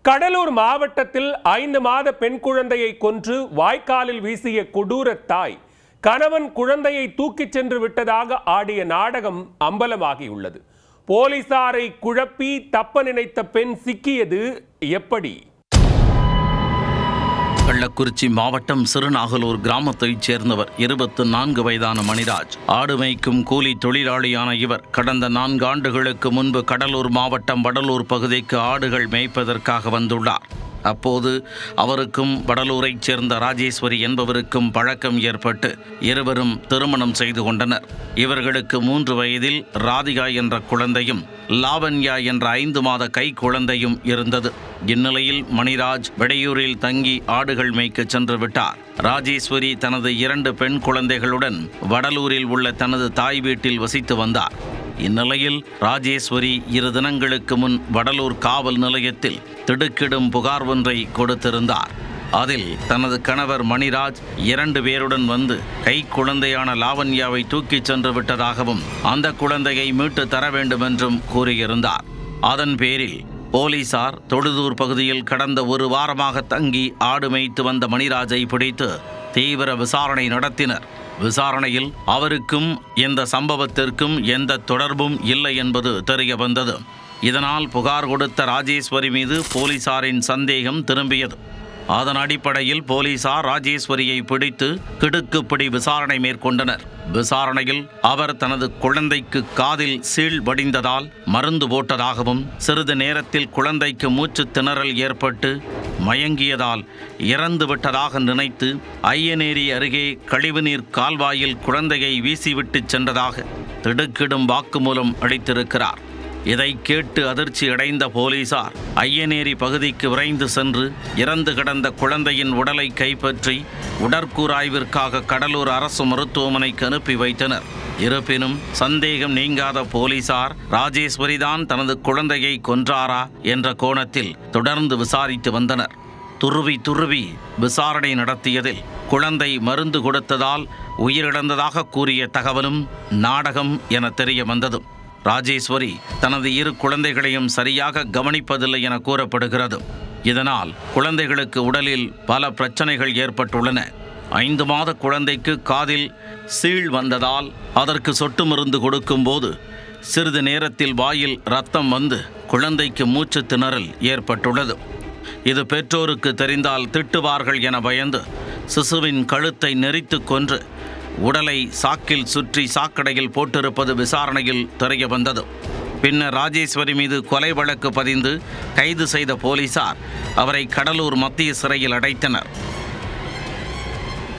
கடலூர் மாவட்டத்தில் 5 மாத பெண் குழந்தையை கொன்று வாய்க்காலில் வீசிய கொடூர தாய் கணவன் குழந்தையை தூக்கிச் சென்று விட்டதாக ஆடிய நாடகம் அம்பலமாகியுள்ளது. போலீசாரை குழப்பி தப்ப நினைத்த பெண் சிக்கியது எப்படி? கள்ளக்குறிச்சி மாவட்டம் சிறுநாகலூர் கிராமத்தைச் சேர்ந்தவர் 24 வயதான மணிராஜ். ஆடு மேய்க்கும் கூலி தொழிலாளியான இவர் கடந்த 4 ஆண்டுகளுக்கு முன்பு கடலூர் மாவட்டம் வடலூர் பகுதிக்கு ஆடுகள் மேய்ப்பதற்காக வந்துள்ளார். அப்போது அவருக்கும் வடலூரைச் சேர்ந்த ராஜேஸ்வரி என்பவருக்கும் பழக்கம் ஏற்பட்டு இருவரும் திருமணம் செய்து கொண்டனர். இவர்களுக்கு 3 வயதில் ராதிகா என்ற குழந்தையும் லாவண்யா என்ற 5 மாத கை குழந்தையும் இருந்தது. இந்நிலையில் மணிராஜ் வெடையூரில் தங்கி ஆடுகள் மேய்க்க சென்று விட்டார். ராஜேஸ்வரி தனது 2 பெண் குழந்தைகளுடன் வடலூரில் உள்ள தனது தாய் வீட்டில் வசித்து வந்தார். இந்நிலையில் ராஜேஸ்வரி 2 தினங்களுக்கு முன் வடலூர் காவல் நிலையத்தில் திடுக்கிடும் புகார் ஒன்றை கொடுத்திருந்தார். அதில் தனது கணவர் மணிராஜ் 2 பேருடன் வந்து கை குழந்தையான லாவண்யாவை தூக்கிச் சென்று விட்டதாகவும் அந்த குழந்தையை மீட்டு தர வேண்டும் என்றும் கூறியிருந்தார். அதன் பேரில் போலீசார் தொழுதூர் பகுதியில் கடந்த 1 வாரமாக தங்கி ஆடு மேய்த்து வந்த மணிராஜை பிடித்து தீவிர விசாரணை நடத்தினர். விசாரணையில் அவருக்கும் இந்த சம்பவத்திற்கும் எந்த தொடர்பும் இல்லை என்பது தெரிய வந்தது. இதனால் புகார் கொடுத்த ராஜேஸ்வரி மீது போலீசாரின் சந்தேகம் திரும்பியது. அதன் அடிப்படையில் போலீசார் ராஜேஸ்வரியை பிடித்து கிடுக்குப்பிடி விசாரணை மேற்கொண்டனர். விசாரணையில் அவர் தனது குழந்தைக்கு காதில் சீழ் வடிந்ததால் மருந்து போட்டதாகவும் சிறிது நேரத்தில் குழந்தைக்கு மூச்சு திணறல் ஏற்பட்டு மயங்கியதால் இறந்து விட்டதாக நினைத்து ஐயனேரி அருகே கழிவுநீர் கால்வாயில் குழந்தையை வீசிவிட்டு சென்றதாக திடுக்கிடும் வாக்குமூலம் அளித்திருக்கிறார். இதை கேட்டு அதிர்ச்சி அடைந்த போலீசார் ஐயனேரி பகுதிக்கு விரைந்து சென்று இறந்து கிடந்த குழந்தையின் உடலை கைப்பற்றி உடற்கூறாய்விற்காக கடலூர் அரசு மருத்துவமனைக்கு அனுப்பி வைத்தனர். இருப்பினும் சந்தேகம் நீங்காத போலீசார் ராஜேஸ்வரிதான் தனது குழந்தையை கொன்றாரா என்ற கோணத்தில் தொடர்ந்து விசாரித்து வந்தனர். துருவி விசாரணை நடத்தியதில் குழந்தை மருந்து கொடுத்ததால் உயிரிழந்ததாக கூறிய தகவலும் நாடகம் என தெரிய வந்தது. ராஜேஸ்வரி தனது 2 குழந்தைகளையும் சரியாக கவனிப்பதில்லை என கூறப்படுகிறது. இதனால் குழந்தைகளுக்கு உடலில் பல பிரச்சனைகள் ஏற்பட்டுள்ளன. 5 மாத குழந்தைக்கு காதில் சீழ் வந்ததால் அதற்கு சொட்டு மருந்து கொடுக்கும்போது சிறிது நேரத்தில் வாயில் இரத்தம் வந்து குழந்தைக்கு மூச்சு திணறல் ஏற்பட்டுள்ளது. இது பெற்றோருக்கு தெரிந்தால் திட்டுவார்கள் என பயந்து சிசுவின் கழுத்தை நெரித்து கொன்று உடலை சாக்கில் சுற்றி சாக்கடையில் போட்டிருப்பது விசாரணையில் தெரிய வந்தது. பின்னர் ராஜேஸ்வரி மீது கொலை வழக்கு பதிந்து கைது செய்த போலீசார் அவரை கடலூர் மத்திய சிறையில் அடைத்தனர்.